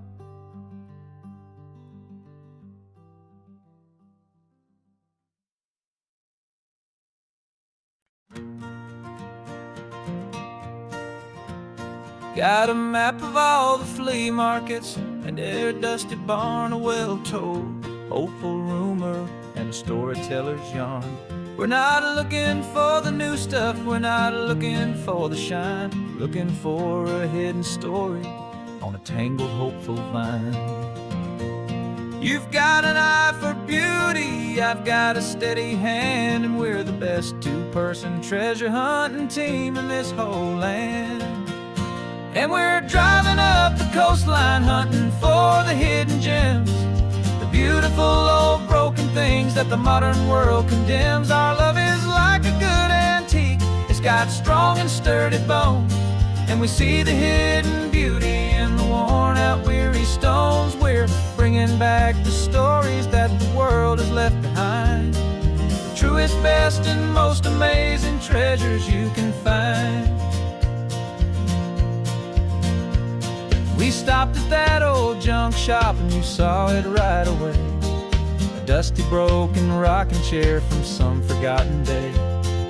Got a map of all the flea markets, and every dusty barn, a well-told hopeful rumor, and a storyteller's yarn. We're not looking for the new stuff, we're not looking for the shine, looking for a hidden story on a tangled hopeful vine. You've got an eye for beauty, I've got a steady hand, and we're the best two-person treasure hunting team in this whole land. And we're driving up the coastline hunting for the hidden gems, the beautiful old broken things that the modern world condemns. Our love is like a good antique, it's got strong and sturdy bones, and we see the hidden beauty in the worn out weary stones. We're bringing back the stories that the world has left behind, the truest, best, and most amazing treasures you can find. We stopped at that old junk shop and you saw it right away, a dusty, broken rocking chair from some forgotten day.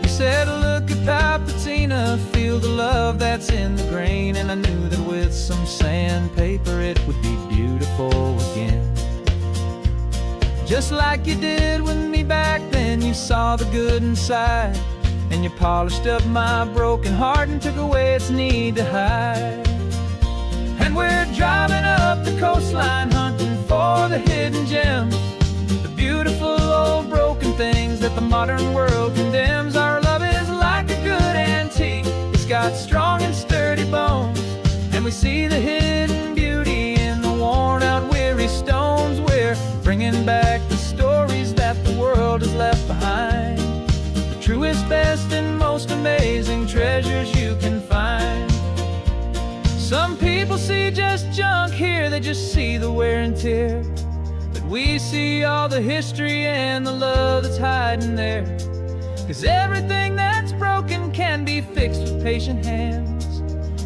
You said, look at that patina, feel the love that's in the grain. And I knew that with some sandpaper it would be beautiful again. Just like you did with me back then, you saw the good inside, and you polished up my broken heart and took away its need to hide. And we're driving up the coastline hunting for the hidden gems, the beautiful old broken things that the modern world condemns. Our love is like a good antique, it's got strong and sturdy bones, and we see the hidden beauty in the worn out weary stones. We're bringing back the stories that the world has left behind, the truest, best, and most amazing treasures you can find. Some people see just junk here, they just see the wear and tear, but we see all the history and the love that's hiding there. 'Cause everything that's broken can be fixed with patient hands,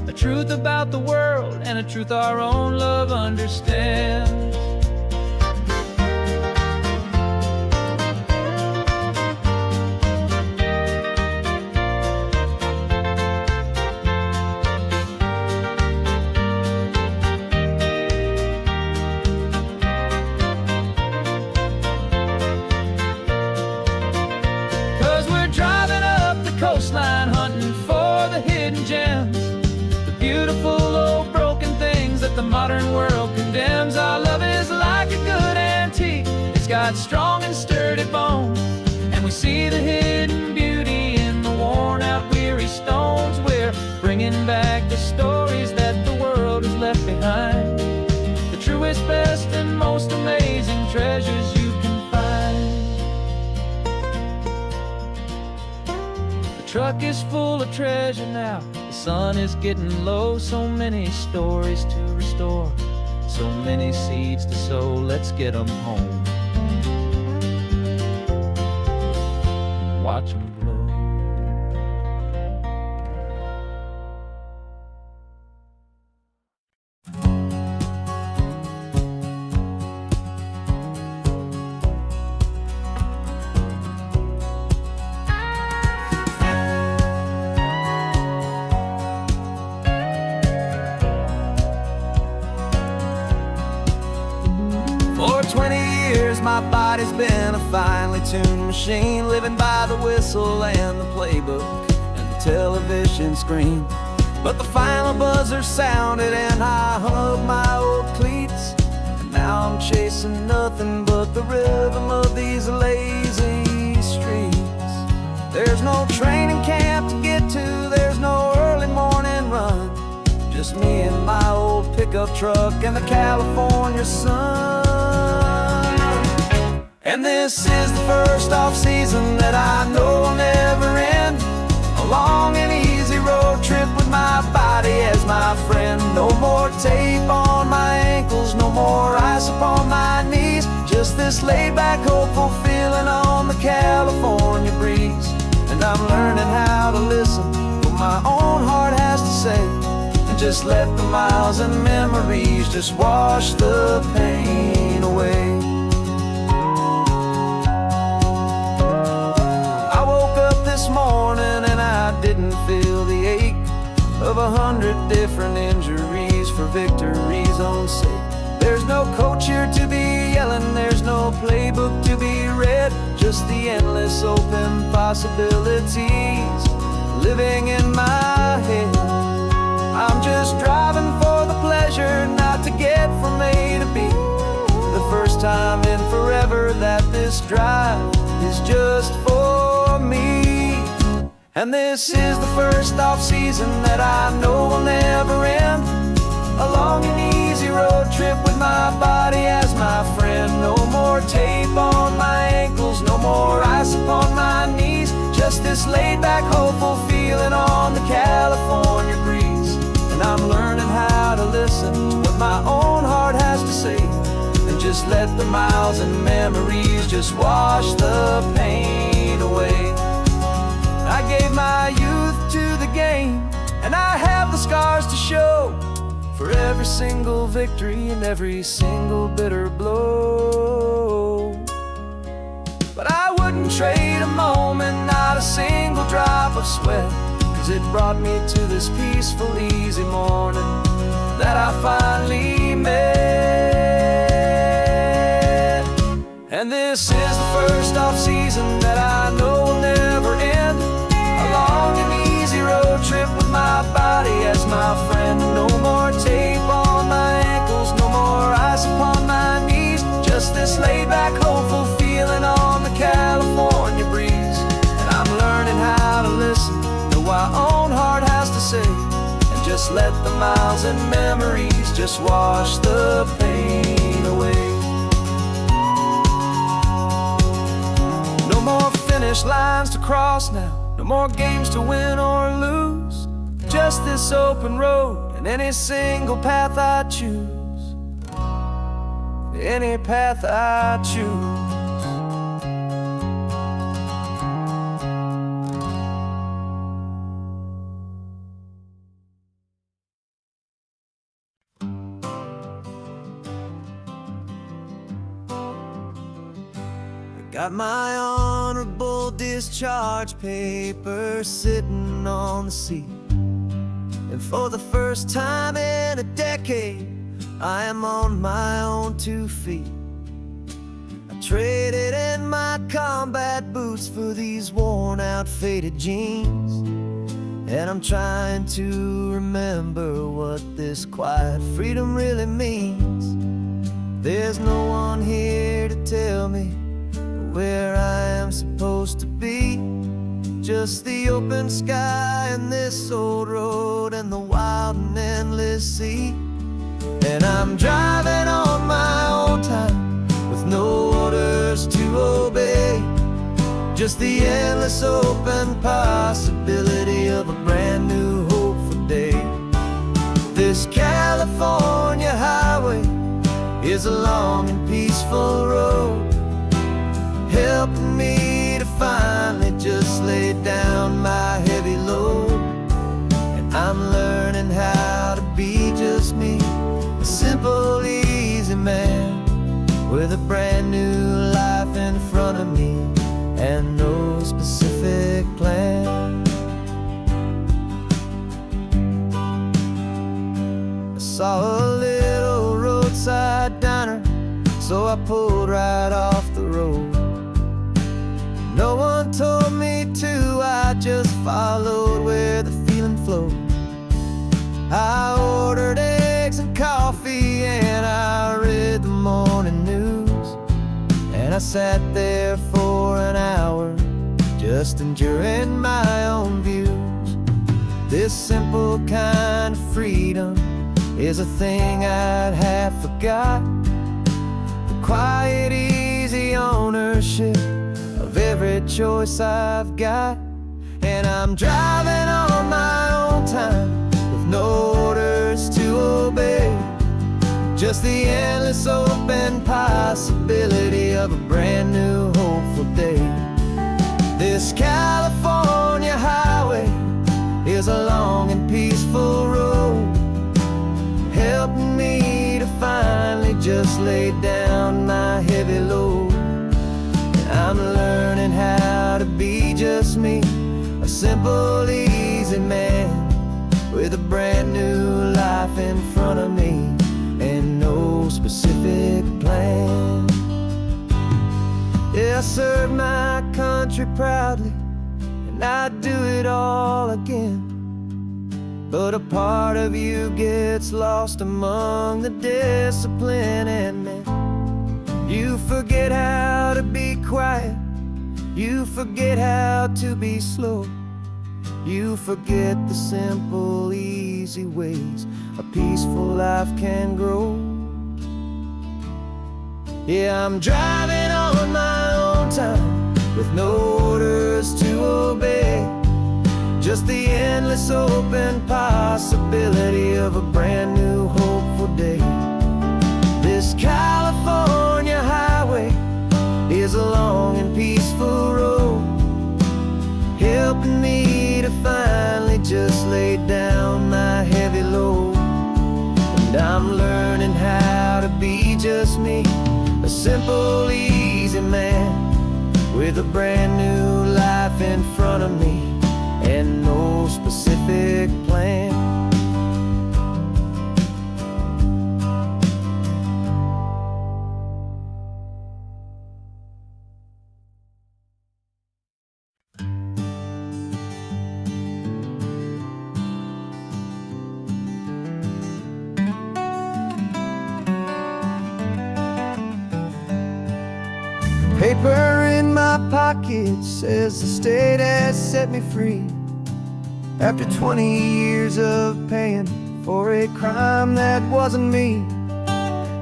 a truth about the world and a truth our own love understands. 'Cause we're driving up the coastline hunting for the hidden gems, the beautiful old broken things that the modern world condemns. Our love is like a good antique, it's got strong and sturdy bones, and we see the hidden beauty in the worn out weary stones. We're bringing back the stories that the world has left behind, the truest, best, and most amazing treasures you can find. The truck is full of treasure now, the sun is getting low. So many stories to restore, so many seeds to sow. Let's get them home, watch them blow. For 20 years my body's been a finely tuned machine, living by the whistle and the playbook and the television screen. But the final buzzer sounded and I hung up my old cleats, and now I'm chasing nothing but the rhythm of these lazy streets. There's no training camp to get to, there's no early morning run, just me and my old pickup truck and the California sun. And this is the first off-season that I know will never end, a long and easy road trip with my body as my friend. No more tape on my ankles, no more ice upon my knees, just this laid-back, hopeful feeling on the California breeze. And I'm learning how to listen what my own heart has to say, and just let the miles and memories just wash the pain away. I woke up this morning and I didn't feel the ache of 100 different injuries for victory's own sake. There's no coach here to be yelling, there's no playbook to be read, just the endless open possibilities living in my head. I'm just driving for the pleasure, not to get from A to B. The first time in forever that this drive is just for me. And this is the first off-season that I know will never end. A long and easy road trip with my body as my friend. No more tape on my ankles, no more ice upon my knees. Just this laid-back, hopeful feeling on the California breeze. And I'm learning how to listen to what my own heart has to say, and just let the miles and memories just wash the pain away. I gave my youth to the game, and I have the scars to show for every single victory and every single bitter blow. But I wouldn't trade a moment, not a single drop of sweat, 'cause it brought me to this peaceful, easy morning that I finally met. And this is the first off-season that I know will never end. A long and easy road trip with my body as my friend. No more tape on my ankles, no more ice upon my knees. Just this laid-back, hopeful feeling on the California breeze. And I'm learning how to listen to what my own heart has to say, and just let the miles and memories just wash the pain away. No more finish lines to cross now, no more games to win or lose. Just this open road and any single path I choose. Any path I choose. Got my honorable discharge paper sitting on the seat, and for the first time in a decade, I am on my own 2 feet. I traded in my combat boots for these worn out, faded jeans, and I'm trying to remember what this quiet freedom really means. There's no one here to tell me where I am supposed to be. Just the open sky and this old road and the wild and endless sea. And I'm driving on my own time with no orders to obey. Just the endless open possibility of a brand new hopeful day. This California highway is a long and peaceful road, helping me to finally just lay down my heavy load. And I'm learning how to be just me, a simple, easy man with a brand new life in front of me and no specific plan. I saw a little roadside diner, so I pulled right off the road. No one told me to, I just followed where the feeling flowed. I ordered eggs and coffee and I read the morning news, and I sat there for an hour just enduring my own views. This simple kind of freedom is a thing I'd half forgot. The quiet, easy ownership of every choice I've got. And I'm driving on my own time with no orders to obey. Just the endless open possibility of a brand new hopeful day. This California highway is a long and peaceful road, helping me to finally just lay down my heavy load. I'm learning how to be just me, a simple, easy man with a brand new life in front of me and no specific plan. Yeah, I served my country proudly, and I'd do it all again. But a part of you gets lost among the discipline and men. You forget how to be quiet, you forget how to be slow. You forget the simple, easy ways a peaceful life can grow. Yeah, I'm driving on my own time with no orders to obey. Just the endless open possibility of a brand new hopeful day. This California highway is a long and peaceful road, helping me to finally just lay down my heavy load. And I'm learning how to be just me, a simple, easy man with a brand new life in front of me and no specific plan. Paper in my pocket says the state has set me free after 20 years of paying for a crime that wasn't me.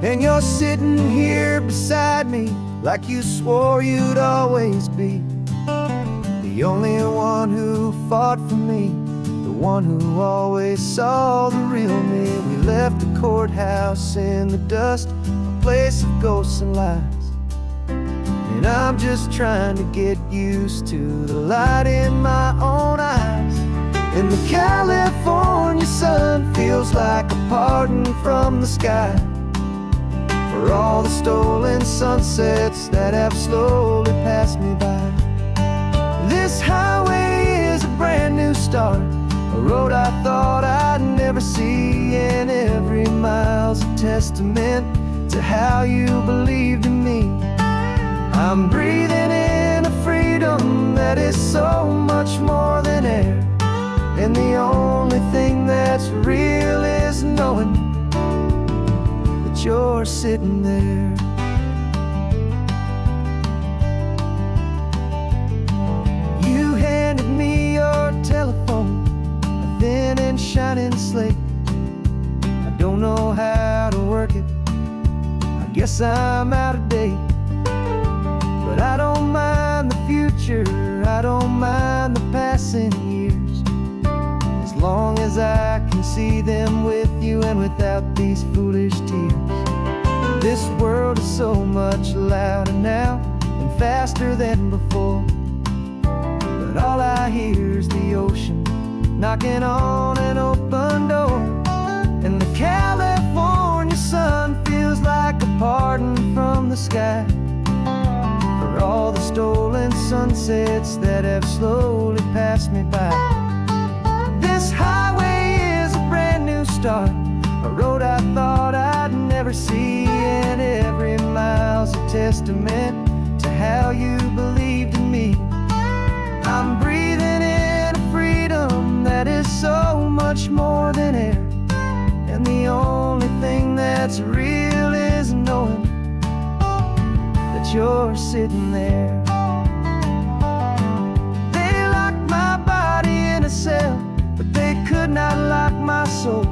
And you're sitting here beside me like you swore you'd always be the only one who fought for me, the one who always saw the real me. We left the courthouse in the dust, a place of ghosts and lies. And I'm just trying to get used to the light in my own eyes. And the California sun feels like a pardon from the sky for all the stolen sunsets that have slowly passed me by. This highway is a brand new start, a road I thought I'd never see, and every mile's a testament to how you believed in me. I'm breathing in a freedom that is so much more than air, and the only thing that's real is knowing that you're sitting there. You handed me your telephone, a thin and shining slate. I don't know how to work it, I guess I'm out of date. But I don't mind the future, I don't mind the passing years, as long as I can see them with you and without these foolish tears. This world is so much louder now and faster than before, but all I hear is the ocean knocking on an open door. And the California sun feels like a pardon from the sky for all the stolen sunsets that have slowly passed me by. This highway is a brand new start, a road I thought I'd never see, and every mile's a testament to how you believed in me. I'm breathing in a freedom that is so much more than air, and the only thing that's real is knowing that you're sitting there. They locked my body in a cell, but they could not lock my soul,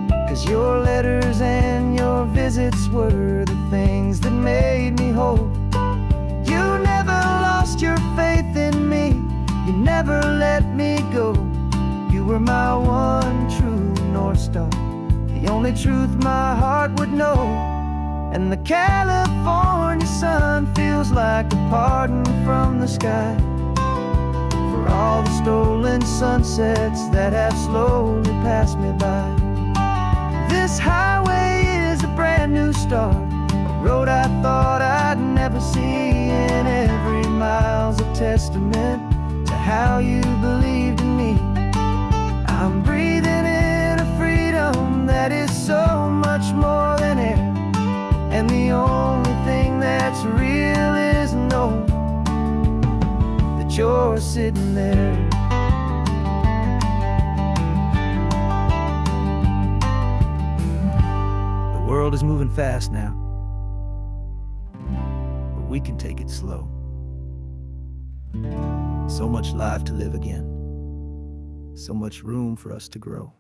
'cause your letters and your visits were the things that made me whole. You never lost your faith in me, you never let me go. You were my one true North Star, the only truth my heart would know. And the California sun feels like a pardon from the sky for all the stolen sunsets that have slowly passed me by. This highway is a brand new start, a road I thought I'd never see, and every mile's a testament to how you believed in me. I'm breathing in a freedom that is so much more than air, and the only thing that's real is knowing that you're sitting there. The world is moving fast now, but we can take it slow. So much life to live again. So much room for us to grow.